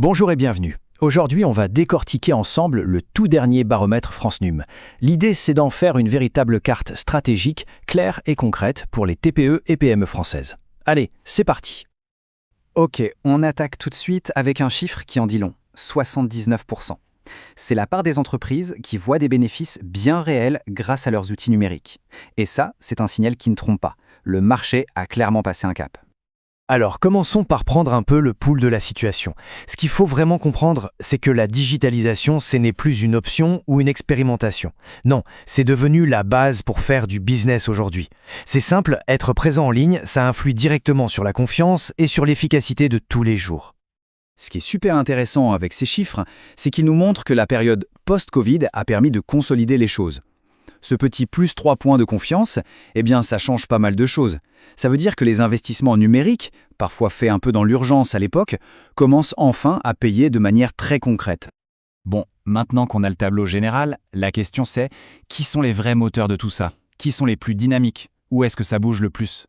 Bonjour et bienvenue. Aujourd'hui, on va décortiquer ensemble le tout dernier baromètre France Num. L'idée, c'est d'en faire une véritable carte stratégique, claire et concrète pour les TPE et PME françaises. Allez, c'est parti. Ok, on attaque tout de suite avec un chiffre qui en dit long, 79%. C'est la part des entreprises qui voient des bénéfices bien réels grâce à leurs outils numériques. Et ça, c'est un signal qui ne trompe pas. Le marché a clairement passé un cap. Alors, commençons par prendre un peu le pouls de la situation. Ce qu'il faut vraiment comprendre, c'est que la digitalisation, ce n'est plus une option ou une expérimentation. Non, c'est devenu la base pour faire du business aujourd'hui. C'est simple, être présent en ligne, ça influe directement sur la confiance et sur l'efficacité de tous les jours. Ce qui est super intéressant avec ces chiffres, c'est qu'ils nous montrent que la période post-Covid a permis de consolider les choses. Ce petit plus 3 points de confiance, eh bien ça change pas mal de choses. Ça veut dire que les investissements numériques, parfois faits un peu dans l'urgence à l'époque, commencent enfin à payer de manière très concrète. Bon, maintenant qu'on a le tableau général, la question c'est qui sont les vrais moteurs de tout ça? Qui sont les plus dynamiques? Où est-ce que ça bouge le plus?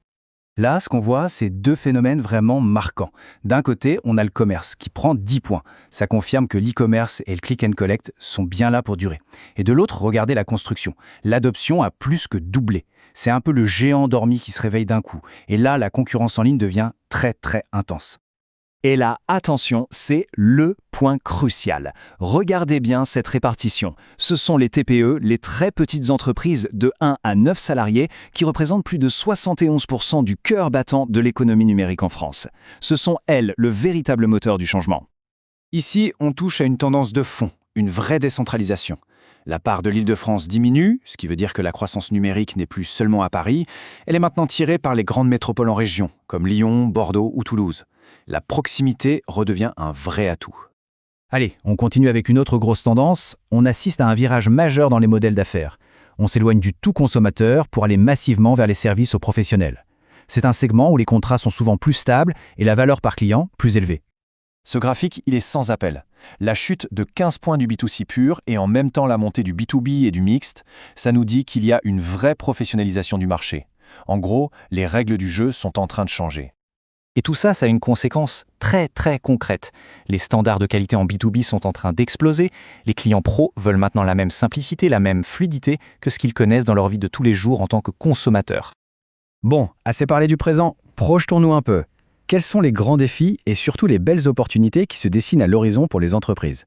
Là, ce qu'on voit, c'est deux phénomènes vraiment marquants. D'un côté, on a le commerce qui prend 10 points. Ça confirme que l'e-commerce et le click and collect sont bien là pour durer. Et de l'autre, regardez la construction. L'adoption a plus que doublé. C'est un peu le géant endormi qui se réveille d'un coup. Et là, la concurrence en ligne devient très intense. Et là, attention, c'est le point crucial. Regardez bien cette répartition. Ce sont les TPE, les très petites entreprises de 1 à 9 salariés, qui représentent plus de 71% du cœur battant de l'économie numérique en France. Ce sont elles le véritable moteur du changement. Ici, on touche à une tendance de fond, une vraie décentralisation. La part de l'Île-de-France diminue, ce qui veut dire que la croissance numérique n'est plus seulement à Paris. Elle est maintenant tirée par les grandes métropoles en région, comme Lyon, Bordeaux ou Toulouse. La proximité redevient un vrai atout. Allez, on continue avec une autre grosse tendance. On assiste à un virage majeur dans les modèles d'affaires. On s'éloigne du tout consommateur pour aller massivement vers les services aux professionnels. C'est un segment où les contrats sont souvent plus stables et la valeur par client plus élevée. Ce graphique, il est sans appel. La chute de 15 points du B2C pur et en même temps la montée du B2B et du mixte, ça nous dit qu'il y a une vraie professionnalisation du marché. En gros, les règles du jeu sont en train de changer. Et tout ça, ça a une conséquence très concrète. Les standards de qualité en B2B sont en train d'exploser. Les clients pros veulent maintenant la même simplicité, la même fluidité que ce qu'ils connaissent dans leur vie de tous les jours en tant que consommateurs. Bon, assez parlé du présent, projetons-nous un peu. Quels sont les grands défis et surtout les belles opportunités qui se dessinent à l'horizon pour les entreprises ?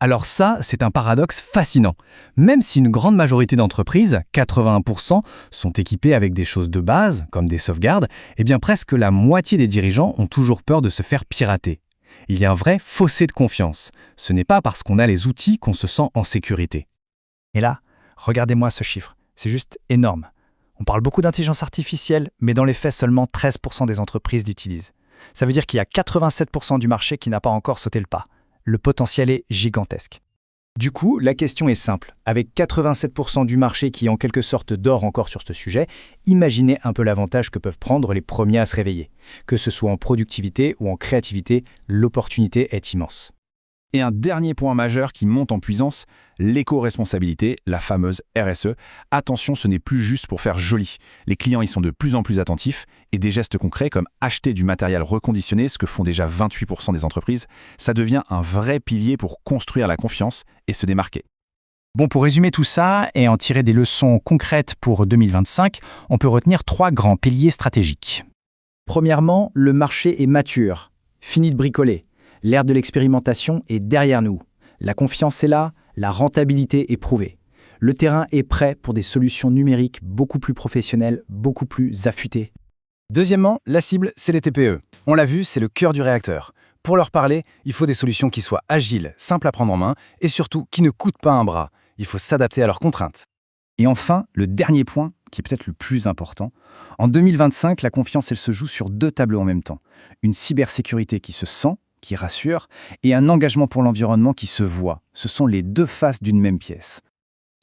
Alors ça, c'est un paradoxe fascinant. Même si une grande majorité d'entreprises, 81%, sont équipées avec des choses de base, comme des sauvegardes, eh bien presque la moitié des dirigeants ont toujours peur de se faire pirater. Il y a un vrai fossé de confiance. Ce n'est pas parce qu'on a les outils qu'on se sent en sécurité. Et là, regardez-moi ce chiffre, c'est juste énorme. On parle beaucoup d'intelligence artificielle, mais dans les faits, seulement 13% des entreprises l'utilisent. Ça veut dire qu'il y a 87% du marché qui n'a pas encore sauté le pas. Le potentiel est gigantesque. Du coup, la question est simple. Avec 87% du marché qui en quelque sorte dort encore sur ce sujet, imaginez un peu l'avantage que peuvent prendre les premiers à se réveiller. Que ce soit en productivité ou en créativité, l'opportunité est immense. Et un dernier point majeur qui monte en puissance, l'éco-responsabilité, la fameuse RSE. Attention, ce n'est plus juste pour faire joli. Les clients y sont de plus en plus attentifs et des gestes concrets comme acheter du matériel reconditionné, ce que font déjà 28% des entreprises, ça devient un vrai pilier pour construire la confiance et se démarquer. Bon, pour résumer tout ça et en tirer des leçons concrètes pour 2025, on peut retenir 3 grands piliers stratégiques. Premièrement, le marché est mature. Fini de bricoler. L'ère de l'expérimentation est derrière nous. La confiance est là, la rentabilité est prouvée. Le terrain est prêt pour des solutions numériques beaucoup plus professionnelles, beaucoup plus affûtées. Deuxièmement, la cible, c'est les TPE. On l'a vu, c'est le cœur du réacteur. Pour leur parler, il faut des solutions qui soient agiles, simples à prendre en main et surtout qui ne coûtent pas un bras. Il faut s'adapter à leurs contraintes. Et enfin, le dernier point, qui est peut-être le plus important, en 2025, la confiance, elle se joue sur 2 tableaux en même temps. Une cybersécurité qui se sent, qui rassure, et un engagement pour l'environnement qui se voit. Ce sont les 2 faces d'une même pièce.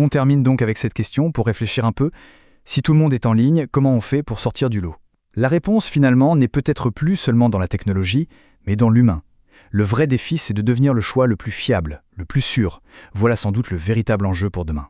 On termine donc avec cette question pour réfléchir un peu. Si tout le monde est en ligne, comment on fait pour sortir du lot ? La réponse, finalement, n'est peut-être plus seulement dans la technologie, mais dans l'humain. Le vrai défi, c'est de devenir le choix le plus fiable, le plus sûr. Voilà sans doute le véritable enjeu pour demain.